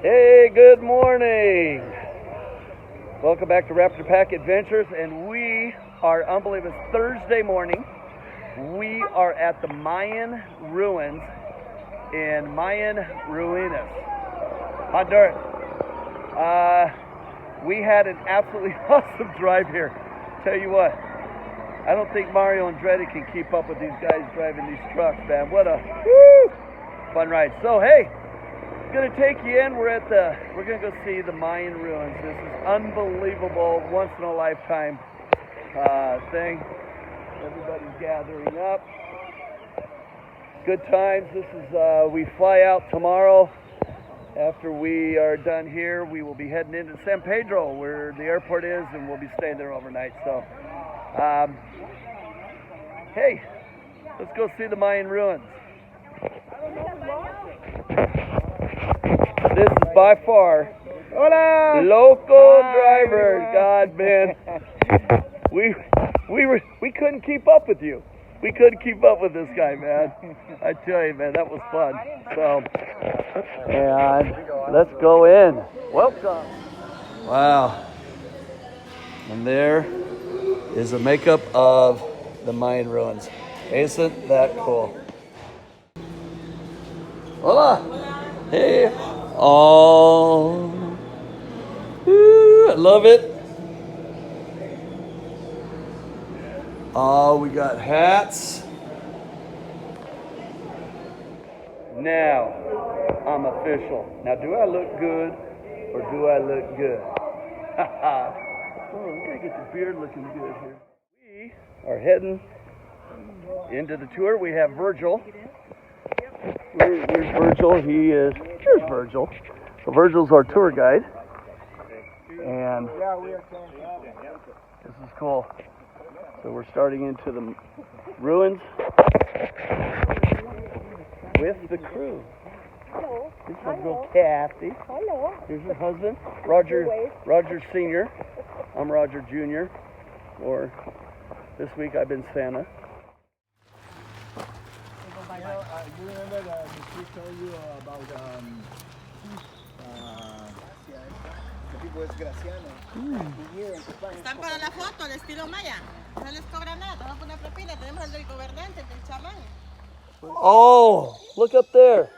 Hey, good morning. Welcome back to Raptor Pack Adventures, and we are unbelievable. It's Thursday morning. We are at the Mayan Ruins in Mayan Ruins, Honduras. We had an absolutely awesome drive here. Tell you what, I don't think Mario and Andretti can keep up with these guys driving these trucks, man. What a fun ride. So hey, gonna take you in. We're gonna go see the Mayan ruins. This is unbelievable, once in a lifetime thing. Everybody's gathering up. Good times. This is we fly out tomorrow. After we are done here, we will be heading into San Pedro, where the airport is, and we'll be staying there overnight. So, hey, let's go see the Mayan ruins. This is by far local driver. God, man, we couldn't keep up with you. We couldn't keep up with this guy, man. I tell you, man, that was fun. So, and let's go in. Welcome. Wow. And there is a makeup of the Mayan ruins. Isn't that cool? Hola. Hey. Oh. Ooh, I love it. Oh, we got hats. Now, I'm official. Now, do I look good or do I look good? Oh, I'm going to get the beard looking good here. We are heading into the tour. We have Virgil. Where's Virgil? Here's Virgil. So Virgil's our tour guide. And this is cool. So we're starting into the ruins with the crew. Hello. This is my girl Kathy. Hello. Here's her husband, Roger Sr. I'm Roger Jr. Or this week I've been Santa. You remember that she told you about the people es Gracias. Están para la foto, al estilo Maya. No les cobra nada, vamos a poner propina. Tenemos el del gobernante, el del chamán. Oh, look up there.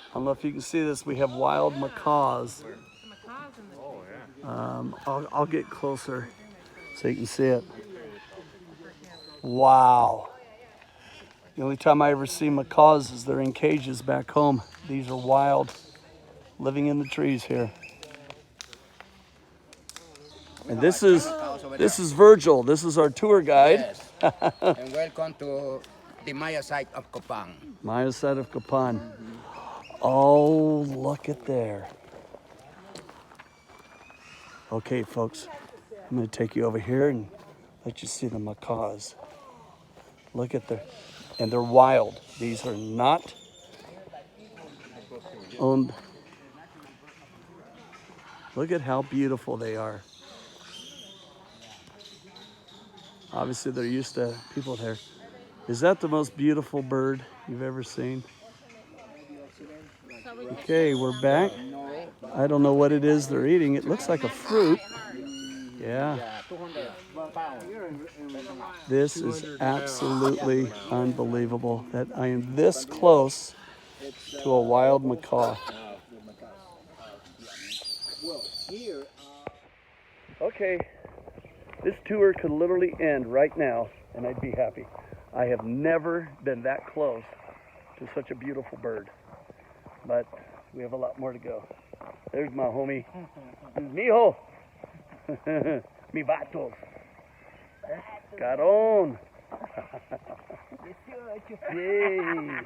I don't know if you can see this. We have wild macaws. I'll get closer so you can see it. Wow. The only time I ever see macaws is they're in cages back home. These are wild, living in the trees here. And this is Virgil. This is our tour guide. Yes. And welcome to the Maya site of Copán. Maya side of Copán. Oh, look at there. Okay, folks, I'm going to take you over here and let you see the macaws. Look at and they're wild. These are not owned. Look at how beautiful they are. Obviously, they're used to people there. Is that the most beautiful bird you've ever seen? Okay, we're back. I don't know what it is they're eating. It looks like a fruit. Yeah. This is absolutely unbelievable that I am this close to a wild macaw. Okay, this tour could literally end right now and I'd be happy. I have never been that close to such a beautiful bird, but we have a lot more to go. There's my homie. Mijo. Mi vatos. Carón. Yay.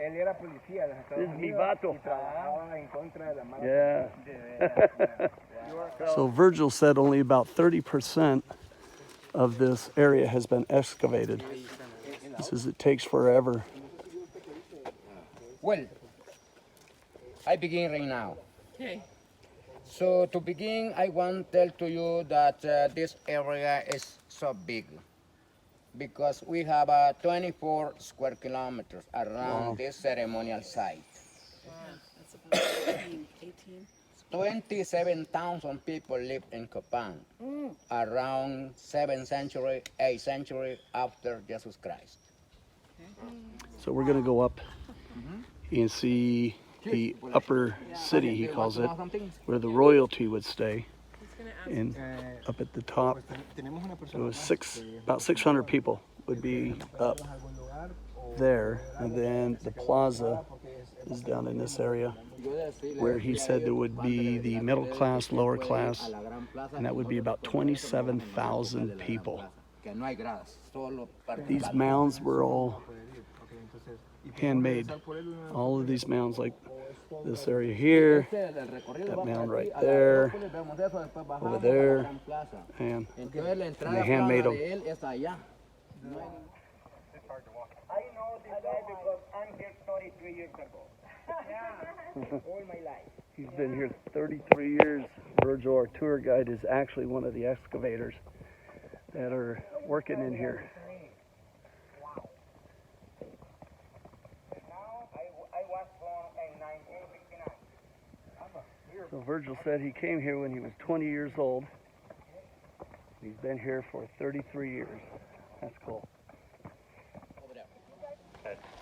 Él era policía de Estados This is mi Unidos vato. y trabajaba en contra de la mala Yeah. So Virgil said only about 30% of this area has been excavated. He says it takes forever. Well, I begin right now. Okay. So to begin, I want to tell to you that this area is so big because we have 24 square kilometers around this ceremonial site. 27,000 people lived in Copán around 7th century, 8th century after Jesus Christ. So we're going to go up and see the upper city, he calls it, where the royalty would stay. And up at the top, it was about 600 people would be up there. And then the plaza is down in this area, where he said there would be the middle class, lower class, and that would be about 27,000 people. These mounds were all handmade. All of these mounds, like this area here, that mound right there, over there, and they handmade them. I know this guy because I'm here 33 years ago. All my life. He's been here 33 years. Virgil, our tour guide, is actually one of the excavators that are working in here. So Virgil said he came here when he was 20 years old. He's been here for 33 years. That's cool.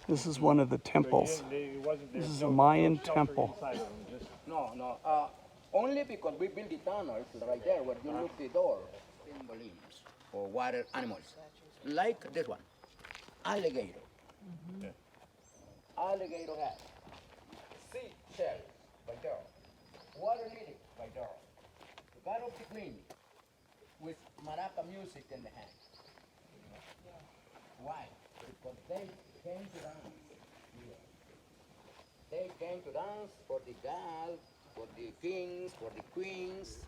This is one of the temples. This is a Mayan temple. No. Only because we built the tunnels right there where you look the door. Symbolisms or water animals. Like this one. Alligator. Alligator head. Seashell right there. Water lily right there. The god of the queen with maraca music in the hand. Why? Because they came to dance. They came to dance for the god, for the kings, for the queens.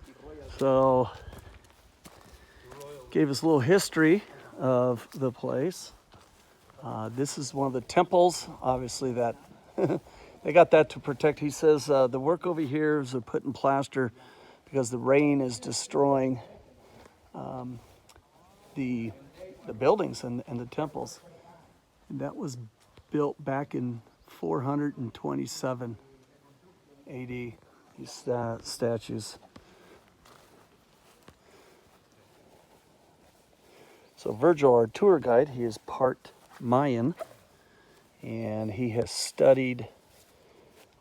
So, gave us a little history of the place. This is one of the temples, obviously, that they got that to protect. He says the work over here is they're putting plaster because the rain is destroying the buildings and the temples. And that was built back in 427 AD, these statues. So Virgil, our tour guide, he is part Mayan, and he has studied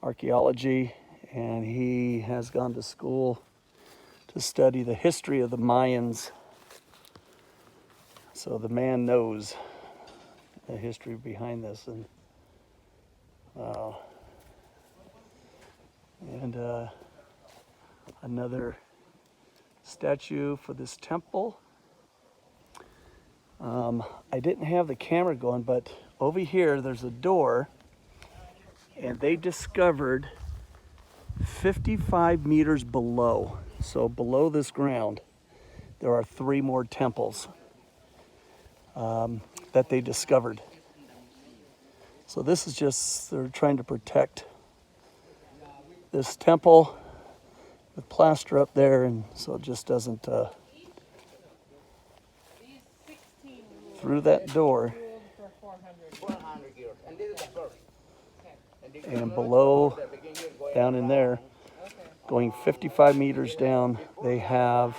archaeology, and he has gone to school to study the history of the Mayans. So the man knows the history behind this, and wow. And another statue for this temple. I didn't have the camera going, but over here there's a door, and they discovered 55 meters below, so below this ground, there are 3 more temples that they discovered. So this is just, they're trying to protect this temple with plaster up there, and so it just doesn't, through that door, 400 years. And this is the first. and below, down in there, going 55 meters down, they have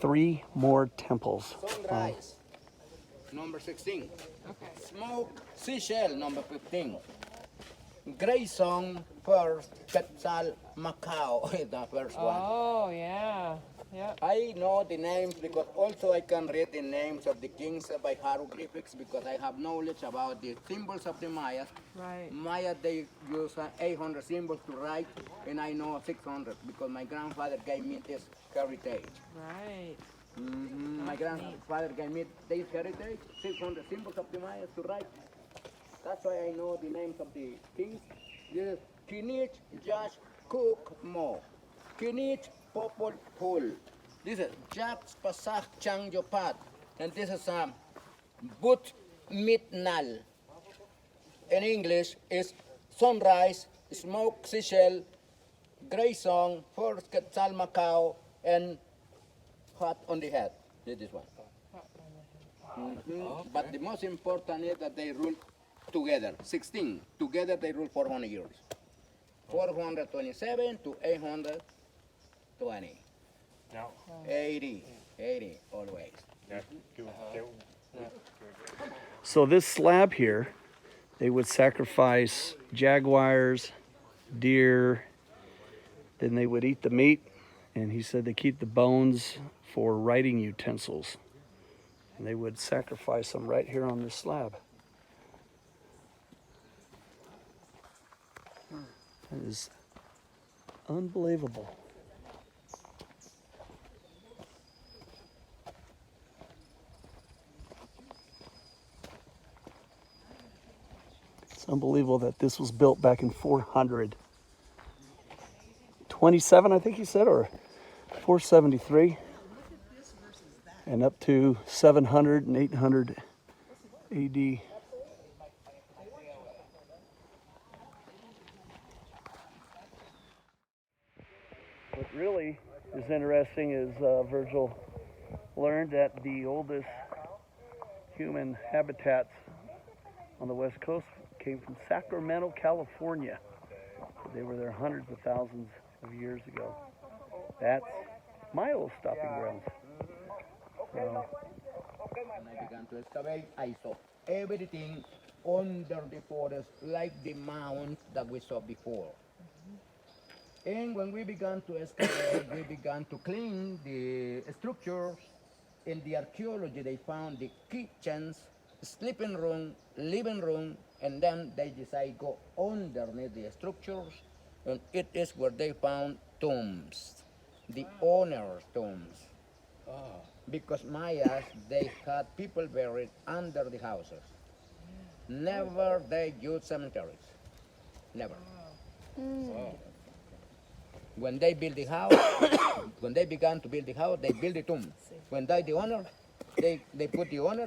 3 more temples. Sunrise, number 16. Smoke seashell, number 15. Gray song, first. Quetzal, Macau is the first one. Oh, yeah. Yep. I know the names because also I can read the names of the kings by hieroglyphics because I have knowledge about the symbols of the Mayas. Right. Maya, they use 800 symbols to write, and I know 600 because my grandfather gave me this heritage. Right. My grandfather gave me this heritage, 600 symbols of the Mayas to write. That's why I know the names of the kings. This is Kinich, Josh, Cook, Mo. Kinich, Popol, Pul. This is Jax, Pasach, Chang, Jopat. And this is But Mitnal. In English is sunrise, smoke, seashell, gray song, first Quetzal, Macau, and hot on the head. This is one. But the most important is that they rule together. 16. Together they rule 400 years. 427 to 820. No. 80 always. So this slab here, they would sacrifice jaguars, deer, then they would eat the meat, and he said they keep the bones for writing utensils. And they would sacrifice them right here on this slab. That is unbelievable. It's unbelievable that this was built back in 427, I think he said, or 473, and up to 700 and 800 AD. What really is interesting is Virgil learned that the oldest human habitats on the West Coast came from Sacramento, California. They were there hundreds of thousands of years ago. That's my old stopping grounds. So, When I began to excavate, I saw everything under the forest, like the mounds that we saw before. And when we began to excavate, we began to clean the structures. In the archaeology, they found the kitchens, sleeping room, living room, and then they decided to go underneath the structures, and it is where they found tombs, the owners' tombs. Because Mayas, they had people buried under the houses. Never they used cemeteries. Never. When they built the house, when they began to build the house, they built the tomb. When died the owner, they put the owner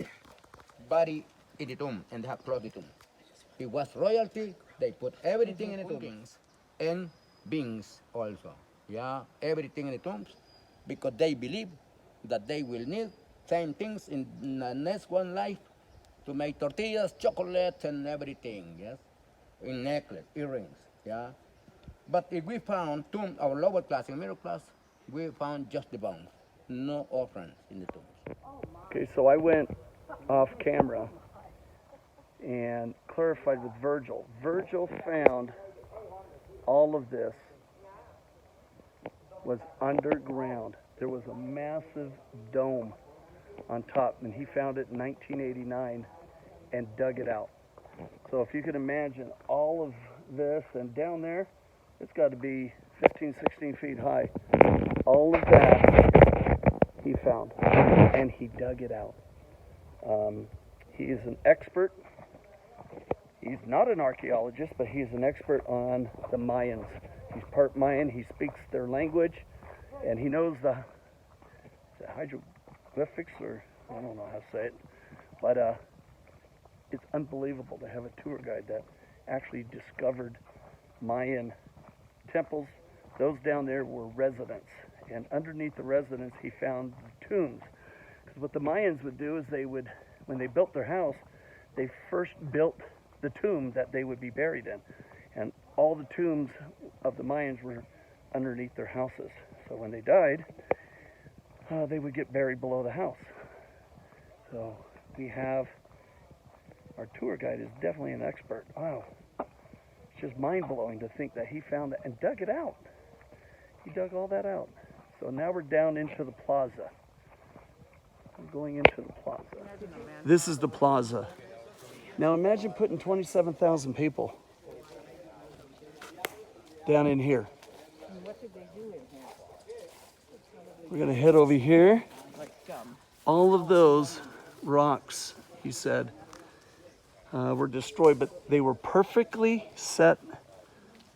body in the tomb and they have closed the tomb. It was royalty, they put everything in the tombs. And beings also. Yeah, everything in the tombs. Because they believe that they will need same things in the next one life to make tortillas, chocolate, and everything, yes? In necklace, earrings, yeah? But if we found tomb, our lower class and middle class, we found just the bones, no offerings in the tombs. okay, so I went off camera and clarified with Virgil. Virgil found all of this was underground. There was a massive dome on top, and he found it in 1989 and dug it out. So if you can imagine all of this, and down there, it's got to be 15, 16 feet high. All of that he found, and he dug it out. He is an expert. He's not an archaeologist, but he's an expert on the Mayans. He's part Mayan. He speaks their language, and he knows the hieroglyphics, or I don't know how to say it. But it's unbelievable to have a tour guide that actually discovered Mayan temples. Those down there were residents, and underneath the residents he found the tombs. Because what the Mayans would do is they would, when they built their house, they first built the tomb that they would be buried in. And all the tombs of the Mayans were underneath their houses. So when they died, they would get buried below the house. So we have, our tour guide is definitely an expert. Wow. It's just mind-blowing to think that he found that and dug it out. He dug all that out. So now we're down into the plaza. I'm going into the plaza. This is the plaza. Now imagine putting 27,000 people down in here. We're going to head over here. All of those rocks, he said, were destroyed, but they were perfectly set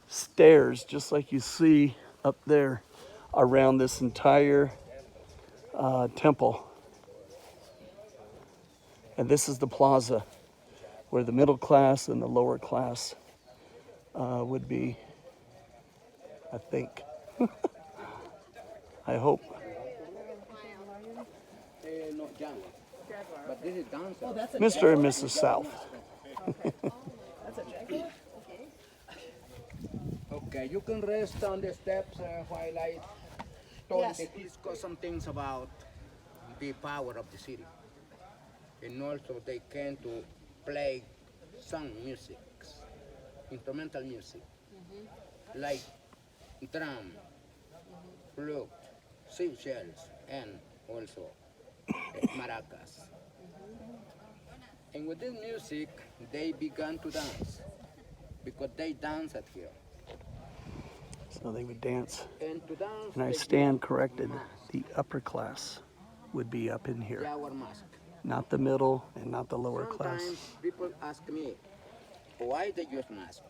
stairs, just like you see up there, around this entire temple. And this is the plaza where the middle class and the lower class would be, I think. I hope. No, Jaguar. But this is down south. Mr. and Mrs. South. That's a jaguar? Okay. Okay, you can rest on the steps while I told Yes. the discuss some things about the power of the city. And also they came to play some music, instrumental music, like drum, flute, seashells, and also maracas. And with this music, they began to dance because they danced here. So they would dance. And to dance, And I they stand get corrected. mask, The upper class would be up in here, our mask. not the middle and not the lower class. Sometimes people ask me, why they use mask?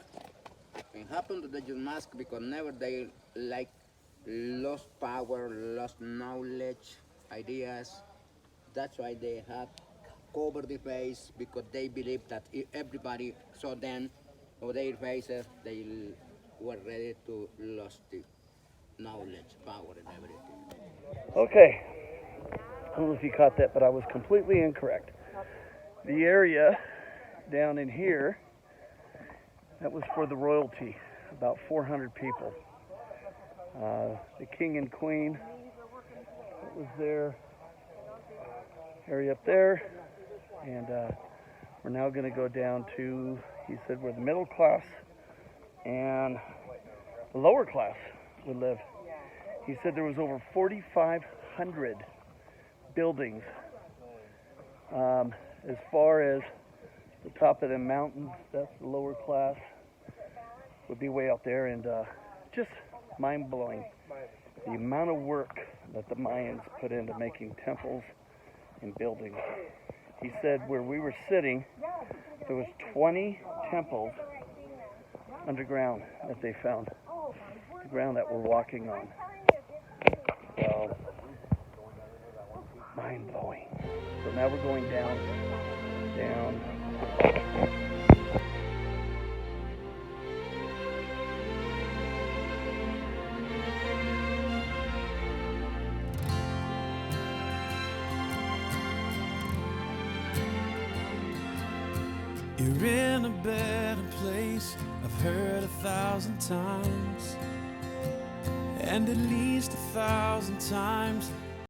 It happened that they use mask because never they like lost power, lost knowledge, ideas. That's why they had cover the face because they believe that if everybody saw them or their faces, they were ready to lose the knowledge, power, and everything. Okay. I don't know if you caught that, but I was completely incorrect. The area down in here, that was for the royalty, about 400 people. The king and queen, that was their area up there. And we're now going to go down to, he said, where the middle class and the lower class would live. He said there was over 4,500 buildings. As far as the top of the mountains, that's the lower class, would be way out there, and just mind-blowing the amount of work that the Mayans put into making temples and buildings. He said where we were sitting, there was 20 temples underground that they found, the ground that we're walking on. So, mind-blowing. So now we're going down. You're in a better place, I've heard 1,000 times, and at least 1,000 times